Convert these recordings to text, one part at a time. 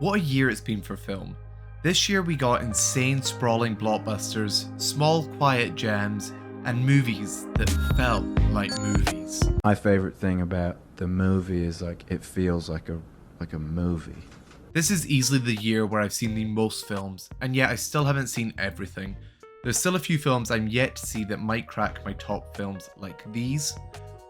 What a year it's been for film. This year we got insane sprawling blockbusters, small quiet gems, and movies that felt like movies. My favorite thing about the movie is it feels like a movie. This is easily the year where I've seen the most films, and yet I still haven't seen everything. There's still a few films I'm yet to see that might crack my top films like these.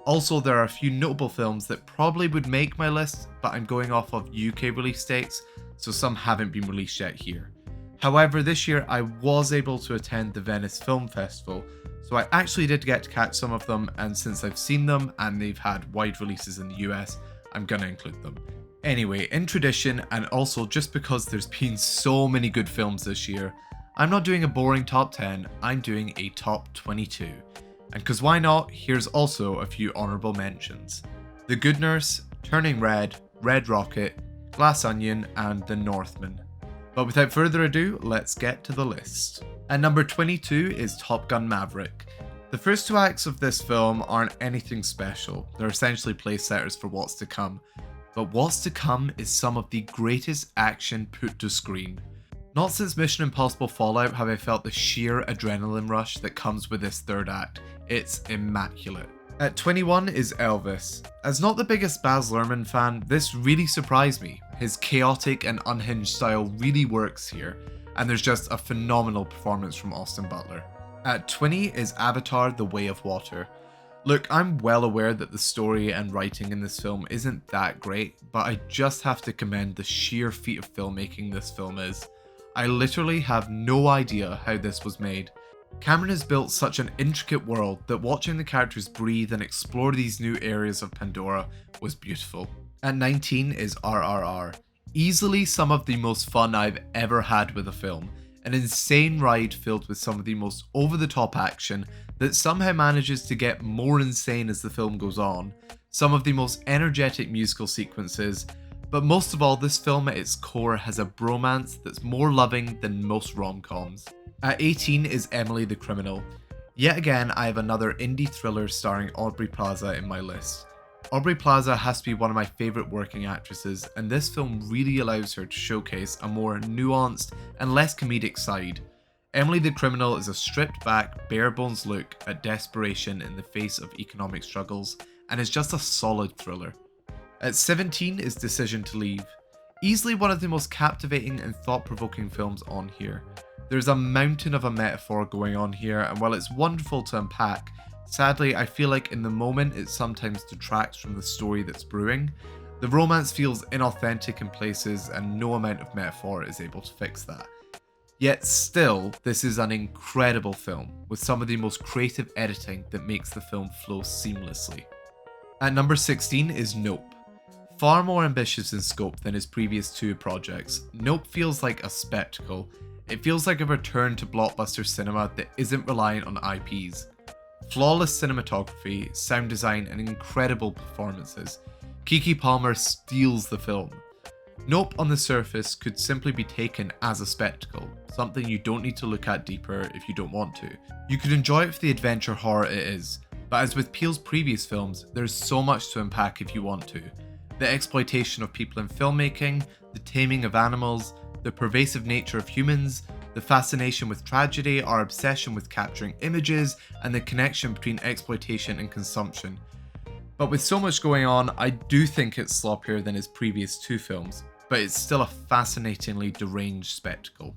Also, there are a few notable films that probably would make my list, but I'm going off of UK release dates, so some haven't been released yet here. However, this year I was able to attend the Venice Film Festival, so I actually did get to catch some of them, and since I've seen them and they've had wide releases in the US, I'm gonna include them. Anyway, in tradition, and also just because there's been so many good films this year, I'm not doing a boring top 10, I'm doing a top 22. And cause why not, here's also a few honourable mentions. The Good Nurse, Turning Red, Red Rocket, Glass Onion, and The Northman. But without further ado, let's get to the list. At number 22 is Top Gun Maverick. The first two acts of this film aren't anything special, they're essentially place setters for what's to come. But what's to come is some of the greatest action put to screen. Not since Mission Impossible Fallout have I felt the sheer adrenaline rush that comes with this third act. It's immaculate. At 21 is Elvis. As not the biggest Baz Luhrmann fan, this really surprised me. His chaotic and unhinged style really works here, and there's just a phenomenal performance from Austin Butler. At 20 is Avatar: The Way of Water. Look, I'm well aware that the story and writing in this film isn't that great, but I just have to commend the sheer feat of filmmaking this film is. I literally have no idea how this was made. Cameron has built such an intricate world that watching the characters breathe and explore these new areas of Pandora was beautiful. At 19 is RRR. Easily some of the most fun I've ever had with a film. An insane ride filled with some of the most over-the-top action that somehow manages to get more insane as the film goes on. Some of the most energetic musical sequences, but most of all, this film at its core has a bromance that's more loving than most rom-coms. At 18 is Emily the Criminal. Yet again, I have another indie thriller starring Aubrey Plaza in my list. Aubrey Plaza has to be one of my favourite working actresses, and this film really allows her to showcase a more nuanced and less comedic side. Emily the Criminal is a stripped back, bare bones look at desperation in the face of economic struggles, and is just a solid thriller. At 17 is Decision to Leave. Easily one of the most captivating and thought-provoking films on here. There's a mountain of a metaphor going on here, and while it's wonderful to unpack, sadly I feel like in the moment it sometimes detracts from the story that's brewing. The romance feels inauthentic in places, and no amount of metaphor is able to fix that. Yet still, this is an incredible film, with some of the most creative editing that makes the film flow seamlessly. At number 16 is Nope. Far more ambitious in scope than his previous two projects, Nope feels like a spectacle. It feels like a return to blockbuster cinema that isn't reliant on IPs. Flawless cinematography, sound design, and incredible performances. Keke Palmer steals the film. Nope on the surface could simply be taken as a spectacle, something you don't need to look at deeper if you don't want to. You could enjoy it for the adventure horror it is, but as with Peele's previous films, there's so much to unpack if you want to. The exploitation of people in filmmaking, the taming of animals, the pervasive nature of humans, the fascination with tragedy, our obsession with capturing images, and the connection between exploitation and consumption. But with so much going on, I do think it's sloppier than his previous two films, but it's still a fascinatingly deranged spectacle.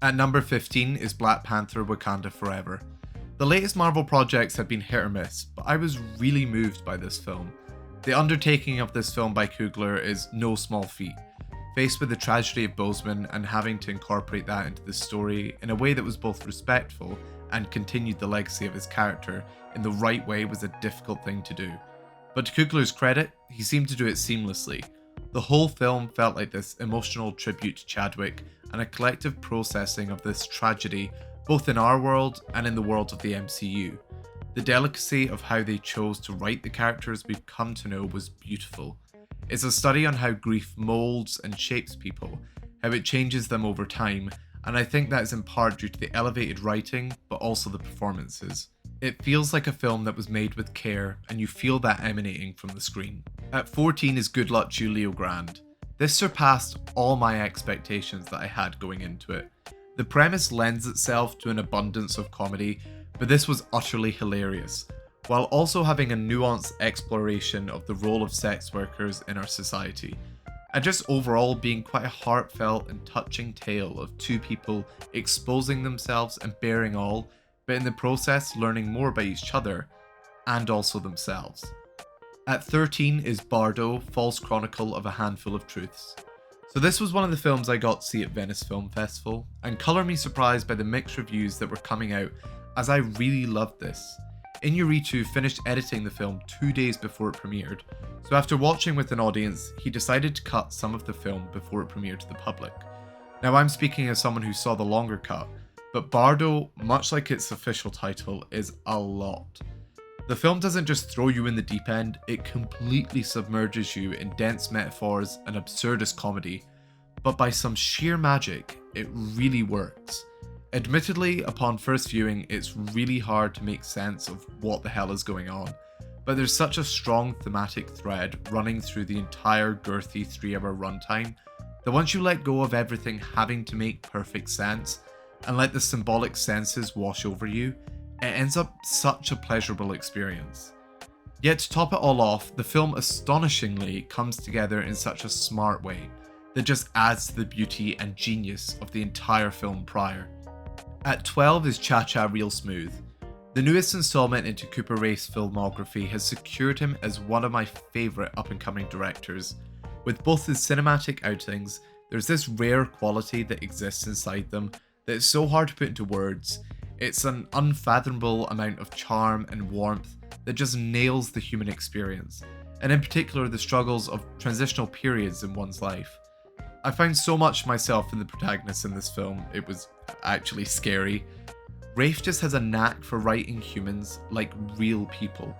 At number 15 is Black Panther: Wakanda Forever. The latest Marvel projects have been hit or miss, but I was really moved by this film. The undertaking of this film by Coogler is no small feat. Faced with the tragedy of Boseman and having to incorporate that into the story in a way that was both respectful and continued the legacy of his character in the right way was a difficult thing to do. But to Coogler's credit, he seemed to do it seamlessly. The whole film felt like this emotional tribute to Chadwick and a collective processing of this tragedy both in our world and in the world of the MCU. The delicacy of how they chose to write the characters we've come to know was beautiful. It's a study on how grief molds and shapes people, how it changes them over time, and I think that is in part due to the elevated writing, but also the performances. It feels like a film that was made with care, and you feel that emanating from the screen. At 14 is Good Luck Julio Grand. This surpassed all my expectations that I had going into it. The premise lends itself to an abundance of comedy, but this was utterly hilarious, while also having a nuanced exploration of the role of sex workers in our society, and just overall being quite a heartfelt and touching tale of two people exposing themselves and bearing all, but in the process learning more about each other and also themselves. At 13 is Bardo, False Chronicle of a Handful of Truths. So this was one of the films I got to see at Venice Film Festival, and colour me surprised by the mixed reviews that were coming out, as I really loved this. Inarritu finished editing the film 2 days before it premiered, so after watching with an audience, he decided to cut some of the film before it premiered to the public. Now I'm speaking as someone who saw the longer cut, but Bardo, much like its official title, is a lot. The film doesn't just throw you in the deep end, it completely submerges you in dense metaphors and absurdist comedy, but by some sheer magic, it really works. Admittedly, upon first viewing, it's really hard to make sense of what the hell is going on, but there's such a strong thematic thread running through the entire girthy 3-hour runtime that once you let go of everything having to make perfect sense and let the symbolic senses wash over you, it ends up such a pleasurable experience. Yet to top it all off, the film astonishingly comes together in such a smart way that just adds to the beauty and genius of the entire film prior. At 12 is Cha Cha Real Smooth. The newest installment into Cooper Raiff's filmography has secured him as one of my favourite up-and-coming directors. With both his cinematic outings, there's this rare quality that exists inside them that is so hard to put into words. It's an unfathomable amount of charm and warmth that just nails the human experience, and in particular the struggles of transitional periods in one's life. I found so much myself in the protagonist in this film, it was actually scary. Raiff just has a knack for writing humans like real people.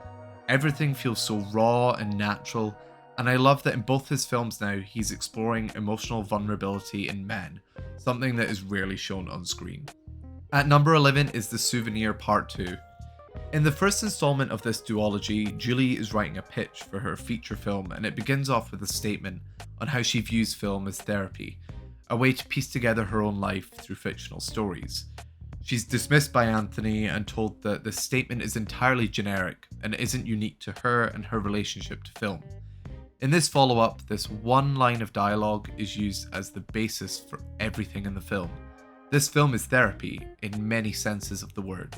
Everything feels so raw and natural, and I love that in both his films now he's exploring emotional vulnerability in men, something that is rarely shown on screen. At number 11 is The Souvenir Part 2. In the first installment of this duology, Julie is writing a pitch for her feature film, and it begins off with a statement on how she views film as therapy, a way to piece together her own life through fictional stories. She's dismissed by Anthony and told that the statement is entirely generic and isn't unique to her and her relationship to film. In this follow-up, this one line of dialogue is used as the basis for everything in the film. This film is therapy in many senses of the word.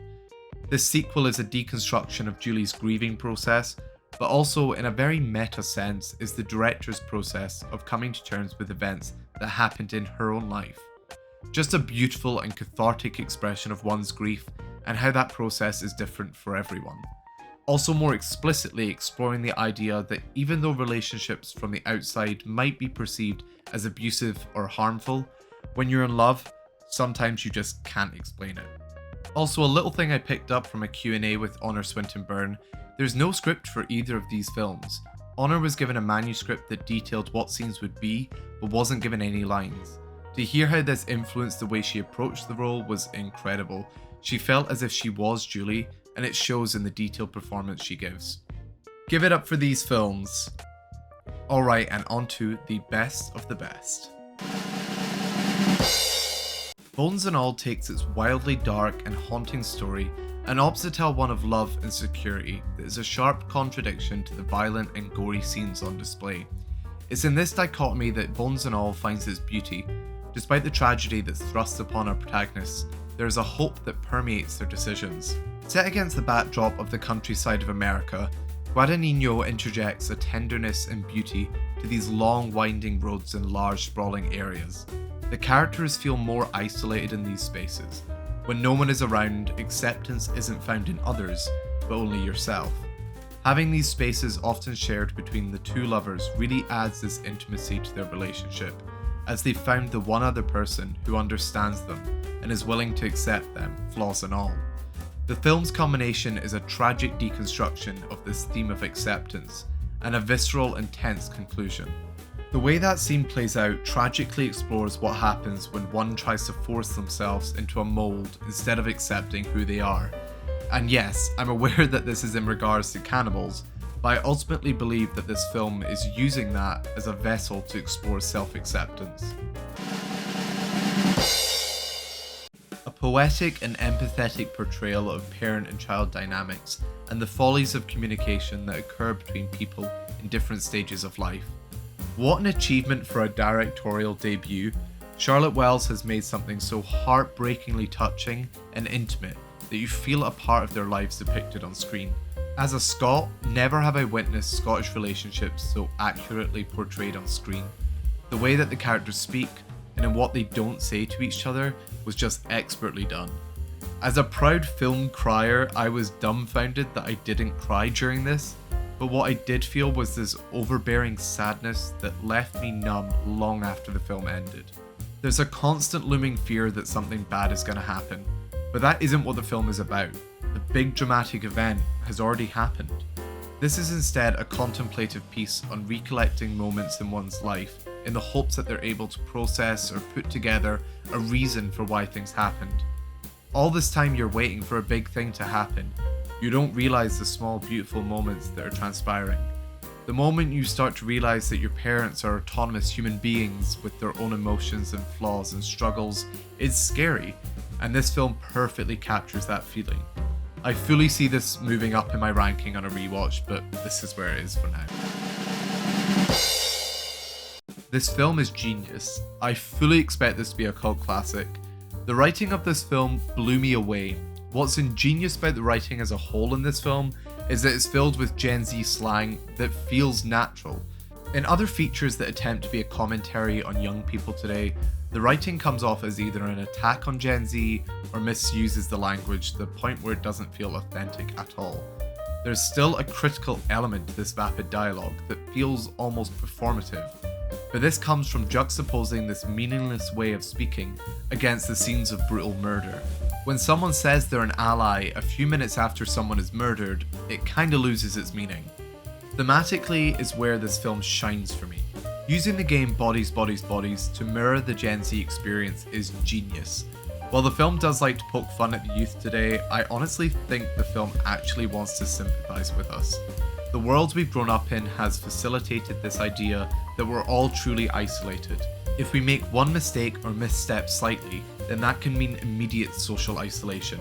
This sequel is a deconstruction of Julie's grieving process, but also in a very meta sense is the director's process of coming to terms with events that happened in her own life. Just a beautiful and cathartic expression of one's grief and how that process is different for everyone. Also more explicitly exploring the idea that even though relationships from the outside might be perceived as abusive or harmful, when you're in love, sometimes you just can't explain it. Also, a little thing I picked up from a Q&A with Honor Swinton Byrne, there's no script for either of these films. Honor was given a manuscript that detailed what scenes would be, but wasn't given any lines. To hear how this influenced the way she approached the role was incredible. She felt as if she was Julie, and it shows in the detailed performance she gives. Give it up for these films. Alright, and on to the best of the best. Bones and All takes its wildly dark and haunting story and opts to tell one of love and security that is a sharp contradiction to the violent and gory scenes on display. It's in this dichotomy that Bones and All finds its beauty. Despite the tragedy that's thrust upon our protagonists, there is a hope that permeates their decisions. Set against the backdrop of the countryside of America, Guadagnino interjects a tenderness and beauty to these long winding roads and large sprawling areas. The characters feel more isolated in these spaces. When no one is around, acceptance isn't found in others, but only yourself. Having these spaces often shared between the two lovers really adds this intimacy to their relationship, as they've found the one other person who understands them and is willing to accept them, flaws and all. The film's culmination is a tragic deconstruction of this theme of acceptance, and a visceral and tense conclusion. The way that scene plays out tragically explores what happens when one tries to force themselves into a mold instead of accepting who they are. And yes, I'm aware that this is in regards to cannibals, but I ultimately believe that this film is using that as a vessel to explore self-acceptance. A poetic and empathetic portrayal of parent and child dynamics and the follies of communication that occur between people in different stages of life. What an achievement for a directorial debut. Charlotte Wells has made something so heartbreakingly touching and intimate that you feel a part of their lives depicted on screen. As a Scot, never have I witnessed Scottish relationships so accurately portrayed on screen. The way that the characters speak, and in what they don't say to each other, was just expertly done. As a proud film crier, I was dumbfounded that I didn't cry during this, but what I did feel was this overbearing sadness that left me numb long after the film ended. There's a constant looming fear that something bad is going to happen, but that isn't what the film is about. The big dramatic event has already happened. This is instead a contemplative piece on recollecting moments in one's life in the hopes that they're able to process or put together a reason for why things happened. All this time you're waiting for a big thing to happen, you don't realize the small beautiful moments that are transpiring. The moment you start to realize that your parents are autonomous human beings with their own emotions and flaws and struggles is scary, and this film perfectly captures that feeling. I fully see this moving up in my ranking on a rewatch, but this is where it is for now. This film is genius. I fully expect this to be a cult classic. The writing of this film blew me away. What's ingenious about the writing as a whole in this film is that it's filled with Gen Z slang that feels natural. In other features that attempt to be a commentary on young people today, the writing comes off as either an attack on Gen Z or misuses the language to the point where it doesn't feel authentic at all. There's still a critical element to this vapid dialogue that feels almost performative, but this comes from juxtaposing this meaningless way of speaking against the scenes of brutal murder. When someone says they're an ally a few minutes after someone is murdered, it kinda loses its meaning. Thematically is where this film shines for me. Using the game Bodies, Bodies, Bodies to mirror the Gen Z experience is genius. While the film does like to poke fun at the youth today, I honestly think the film actually wants to sympathise with us. The world we've grown up in has facilitated this idea that we're all truly isolated. If we make one mistake or misstep slightly, then that can mean immediate social isolation.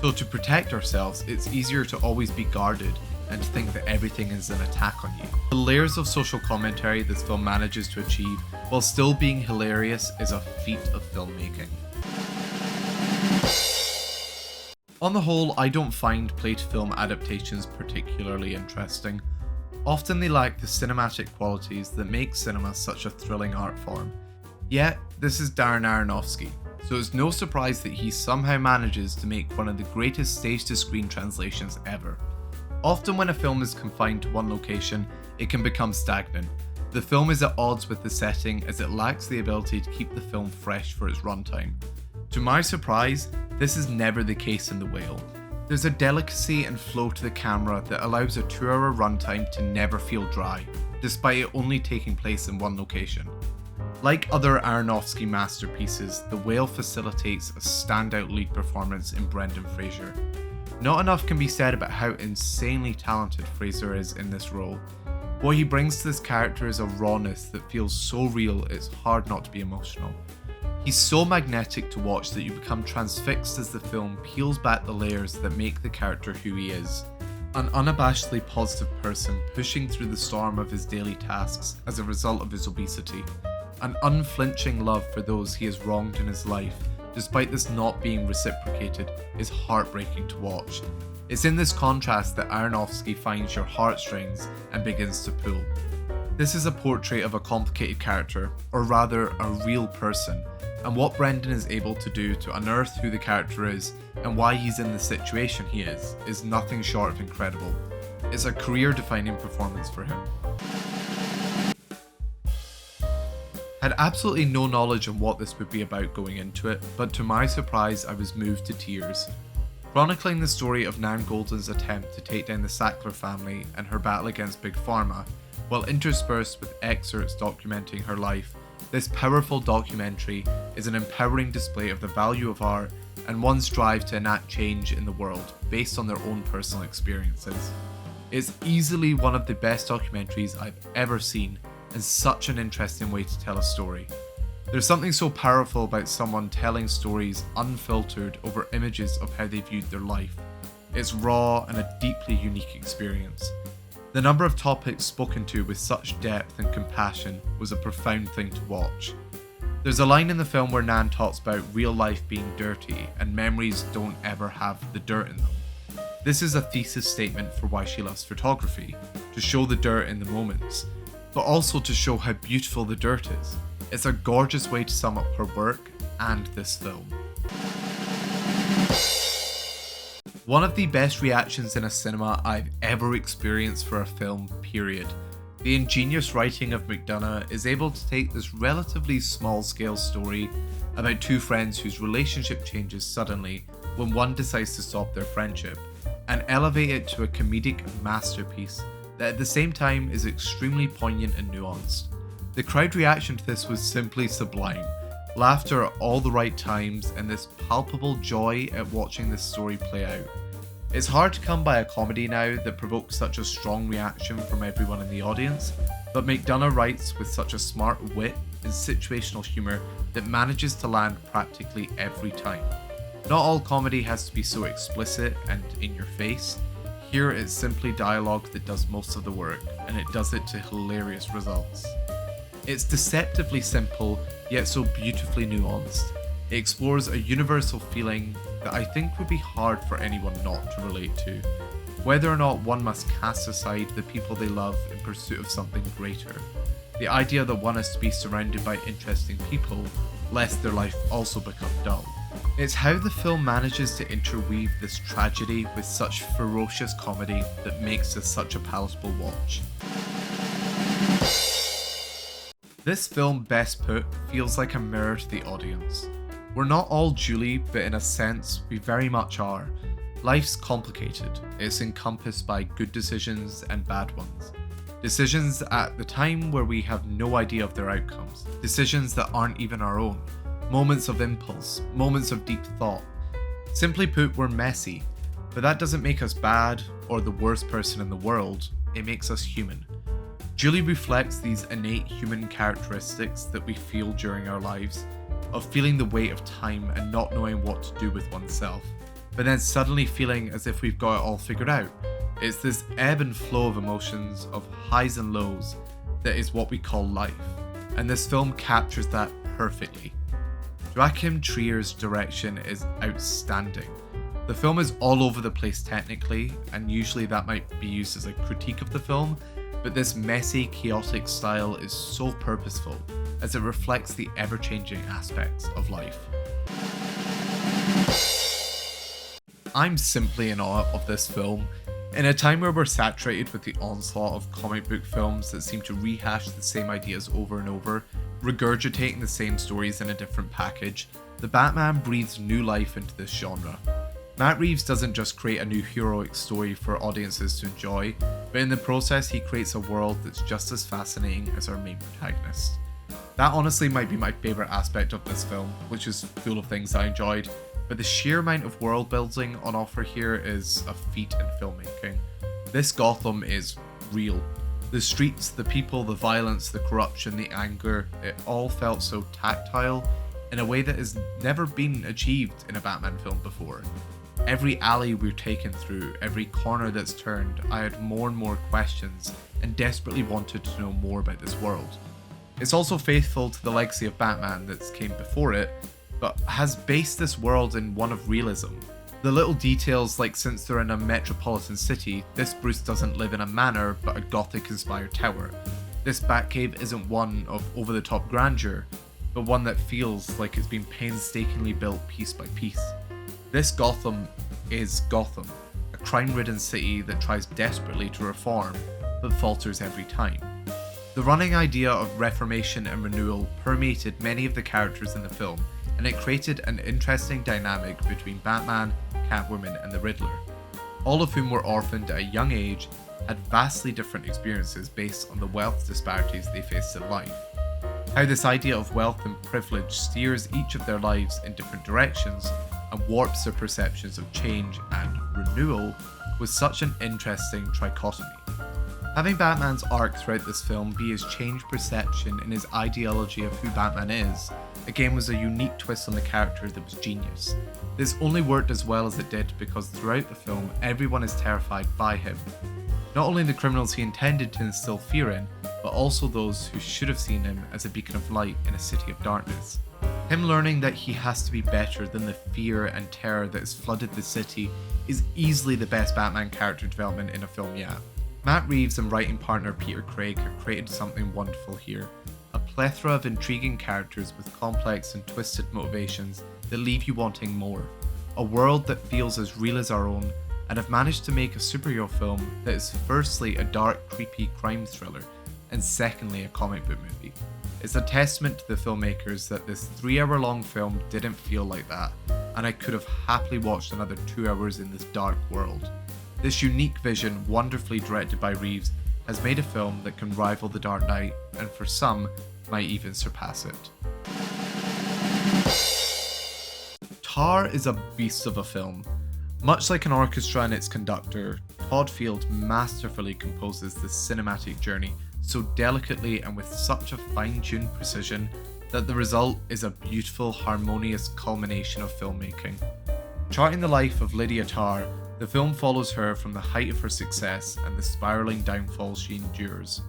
So to protect ourselves, it's easier to always be guarded and to think that everything is an attack on you. The layers of social commentary this film manages to achieve while still being hilarious is a feat of filmmaking. On the whole, I don't find play-to-film adaptations particularly interesting. Often they lack the cinematic qualities that make cinema such a thrilling art form. Yet, this is Darren Aronofsky, so it's no surprise that he somehow manages to make one of the greatest stage-to-screen translations ever. Often when a film is confined to one location, it can become stagnant. The film is at odds with the setting as it lacks the ability to keep the film fresh for its runtime. To my surprise, this is never the case in The Whale. There's a delicacy and flow to the camera that allows a 2-hour runtime to never feel dry, despite it only taking place in one location. Like other Aronofsky masterpieces, The Whale facilitates a standout lead performance in Brendan Fraser. Not enough can be said about how insanely talented Fraser is in this role. What he brings to this character is a rawness that feels so real it's hard not to be emotional. He's so magnetic to watch that you become transfixed as the film peels back the layers that make the character who he is. An unabashedly positive person pushing through the storm of his daily tasks as a result of his obesity. An unflinching love for those he has wronged in his life, despite this not being reciprocated, is heartbreaking to watch. It's in this contrast that Aronofsky finds your heartstrings and begins to pull. This is a portrait of a complicated character, or rather a real person, and what Brendan is able to do to unearth who the character is and why he's in the situation he is nothing short of incredible. It's a career-defining performance for him. Had absolutely no knowledge on what this would be about going into it, but to my surprise I was moved to tears. Chronicling the story of Nan Goldin's attempt to take down the Sackler family and her battle against Big Pharma, while interspersed with excerpts documenting her life, this powerful documentary is an empowering display of the value of art and one's drive to enact change in the world based on their own personal experiences. It's easily one of the best documentaries I've ever seen, and such an interesting way to tell a story. There's something so powerful about someone telling stories unfiltered over images of how they viewed their life. It's raw and a deeply unique experience. The number of topics spoken to with such depth and compassion was a profound thing to watch. There's a line in the film where Nan talks about real life being dirty and memories don't ever have the dirt in them. This is a thesis statement for why she loves photography, to show the dirt in the moments, but also to show how beautiful the dirt is. It's a gorgeous way to sum up her work and this film. One of the best reactions in a cinema I've ever experienced for a film, period. The ingenious writing of McDonagh is able to take this relatively small-scale story about two friends whose relationship changes suddenly when one decides to stop their friendship, and elevate it to a comedic masterpiece that at the same time is extremely poignant and nuanced. The crowd reaction to this was simply sublime. Laughter at all the right times and this palpable joy at watching this story play out. It's hard to come by a comedy now that provokes such a strong reaction from everyone in the audience, but McDonagh writes with such a smart wit and situational humour that manages to land practically every time. Not all comedy has to be so explicit and in your face. Here it's simply dialogue that does most of the work, and it does it to hilarious results. It's deceptively simple, yet so beautifully nuanced. It explores a universal feeling that I think would be hard for anyone not to relate to. Whether or not one must cast aside the people they love in pursuit of something greater. The idea that one has to be surrounded by interesting people, lest their life also become dull. It's how the film manages to interweave this tragedy with such ferocious comedy that makes this such a palatable watch. This film, best put, feels like a mirror to the audience. We're not all Julie, but in a sense, we very much are. Life's complicated. It's encompassed by good decisions and bad ones. Decisions at the time where we have no idea of their outcomes. Decisions that aren't even our own. Moments of impulse. Moments of deep thought. Simply put, we're messy. But that doesn't make us bad or the worst person in the world. It makes us human. Julie reflects these innate human characteristics that we feel during our lives, of feeling the weight of time and not knowing what to do with oneself, but then suddenly feeling as if we've got it all figured out. It's this ebb and flow of emotions, of highs and lows, that is what we call life, and this film captures that perfectly. Joachim Trier's direction is outstanding. The film is all over the place technically, and usually that might be used as a critique of the film, but this messy, chaotic style is so purposeful as it reflects the ever-changing aspects of life. I'm simply in awe of this film. In a time where we're saturated with the onslaught of comic book films that seem to rehash the same ideas over and over, regurgitating the same stories in a different package, the Batman breathes new life into this genre. Matt Reeves doesn't just create a new heroic story for audiences to enjoy, but in the process he creates a world that's just as fascinating as our main protagonist. That honestly might be my favourite aspect of this film, which is full of things I enjoyed, but the sheer amount of world building on offer here is a feat in filmmaking. This Gotham is real. The streets, the people, the violence, the corruption, the anger, it all felt so tactile in a way that has never been achieved in a Batman film before. Every alley we're taken through, every corner that's turned, I had more and more questions and desperately wanted to know more about this world. It's also faithful to the legacy of Batman that came before it, but has based this world in one of realism. The little details, like since they're in a metropolitan city, this Bruce doesn't live in a manor but a Gothic-inspired tower. This Batcave isn't one of over-the-top grandeur, but one that feels like it's been painstakingly built piece by piece. This Gotham is Gotham, a crime-ridden city that tries desperately to reform, but falters every time. The running idea of reformation and renewal permeated many of the characters in the film, and it created an interesting dynamic between Batman, Catwoman, and the Riddler, all of whom were orphaned at a young age, had vastly different experiences based on the wealth disparities they faced in life. How this idea of wealth and privilege steers each of their lives in different directions and warps their perceptions of change and renewal was such an interesting trichotomy. Having Batman's arc throughout this film be his changed perception and his ideology of who Batman is, again was a unique twist on the character that was genius. This only worked as well as it did because throughout the film, everyone is terrified by him. Not only the criminals he intended to instill fear in, but also those who should have seen him as a beacon of light in a city of darkness. Him learning that he has to be better than the fear and terror that has flooded the city is easily the best Batman character development in a film yet. Matt Reeves and writing partner Peter Craig have created something wonderful here. A plethora of intriguing characters with complex and twisted motivations that leave you wanting more. A world that feels as real as our own, and have managed to make a superhero film that is firstly a dark, creepy crime thriller, and secondly a comic book movie. It's a testament to the filmmakers that this 3-hour-long film didn't feel like that, and I could have happily watched another 2 hours in this dark world. This unique vision, wonderfully directed by Reeves, has made a film that can rival The Dark Knight, and for some, might even surpass it. Tar is a beast of a film. Much like an orchestra and its conductor, Todd Field masterfully composes this cinematic journey so delicately and with such a fine-tuned precision that the result is a beautiful, harmonious culmination of filmmaking. Charting the life of Lydia Tarr, the film follows her from the height of her success and the spiraling downfall she endures.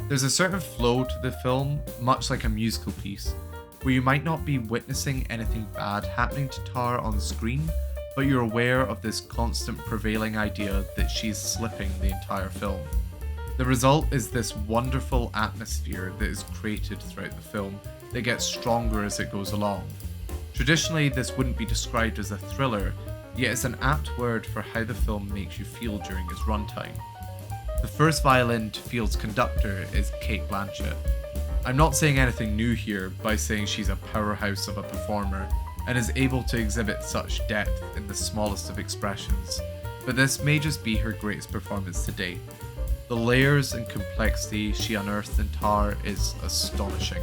There's a certain flow to the film, much like a musical piece, where you might not be witnessing anything bad happening to Tarr on screen, but you're aware of this constant prevailing idea that she's slipping the entire film. The result is this wonderful atmosphere that is created throughout the film that gets stronger as it goes along. Traditionally, this wouldn't be described as a thriller, yet it's an apt word for how the film makes you feel during its runtime. The first violin to Field's conductor is Cate Blanchett. I'm not saying anything new here by saying she's a powerhouse of a performer and is able to exhibit such depth in the smallest of expressions, but this may just be her greatest performance to date. The layers and complexity she unearthed in Tar is astonishing.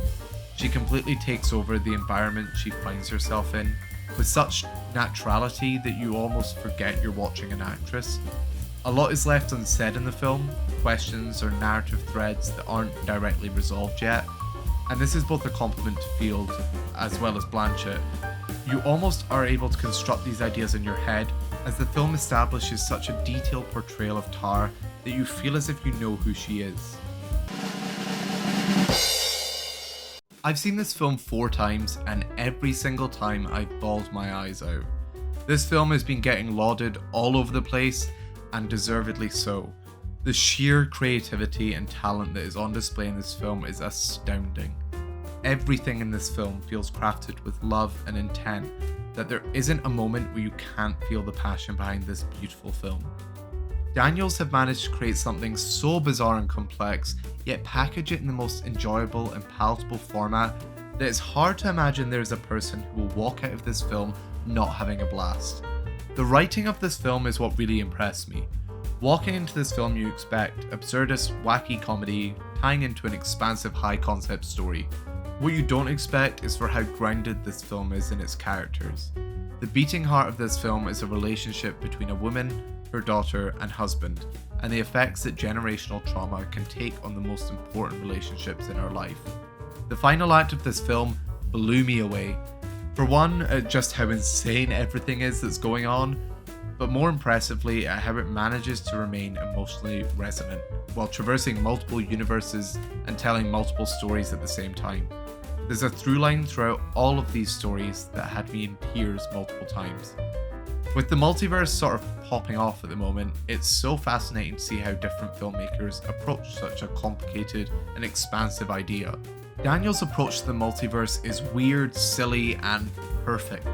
She completely takes over the environment she finds herself in, with such naturality that you almost forget you're watching an actress. A lot is left unsaid in the film, questions or narrative threads that aren't directly resolved yet, and this is both a compliment to Field as well as Blanchett. You almost are able to construct these ideas in your head, as the film establishes such a detailed portrayal of Tar that you feel as if you know who she is. I've seen this film 4 times, and every single time I've bawled my eyes out. This film has been getting lauded all over the place, and deservedly so. The sheer creativity and talent that is on display in this film is astounding. Everything in this film feels crafted with love and intent, that there isn't a moment where you can't feel the passion behind this beautiful film. Daniels have managed to create something so bizarre and complex, yet package it in the most enjoyable and palatable format that it's hard to imagine there is a person who will walk out of this film not having a blast. The writing of this film is what really impressed me. Walking into this film, you expect absurdist, wacky comedy tying into an expansive high-concept story. What you don't expect is for how grounded this film is in its characters. The beating heart of this film is a relationship between a woman, her daughter, and husband, and the effects that generational trauma can take on the most important relationships in our life. The final act of this film blew me away. For one, at just how insane everything is that's going on, but more impressively at how it manages to remain emotionally resonant while traversing multiple universes and telling multiple stories at the same time. There's a through line throughout all of these stories that had me in tears multiple times. With the multiverse sort of popping off at the moment, it's so fascinating to see how different filmmakers approach such a complicated and expansive idea. Daniel's approach to the multiverse is weird, silly, and perfect.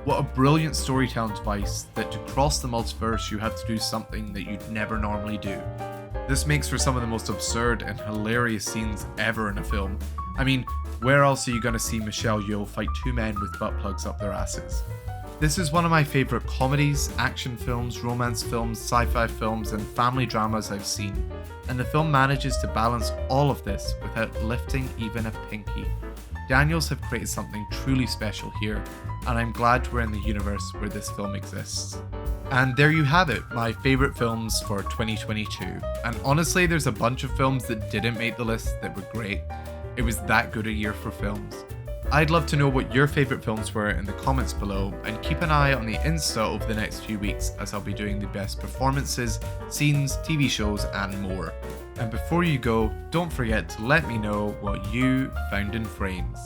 What a brilliant storytelling device that to cross the multiverse you have to do something that you'd never normally do. This makes for some of the most absurd and hilarious scenes ever in a film. I mean, where else are you going to see Michelle Yeoh fight 2 men with butt plugs up their asses? This is one of my favourite comedies, action films, romance films, sci-fi films, and family dramas I've seen, and the film manages to balance all of this without lifting even a pinky. Daniels have created something truly special here, and I'm glad we're in the universe where this film exists. And there you have it, my favourite films for 2022. And honestly, there's a bunch of films that didn't make the list that were great. It was that good a year for films. I'd love to know what your favourite films were in the comments below, and keep an eye on the Insta over the next few weeks as I'll be doing the best performances, scenes, TV shows and more. And before you go, don't forget to let me know what you found in Frames.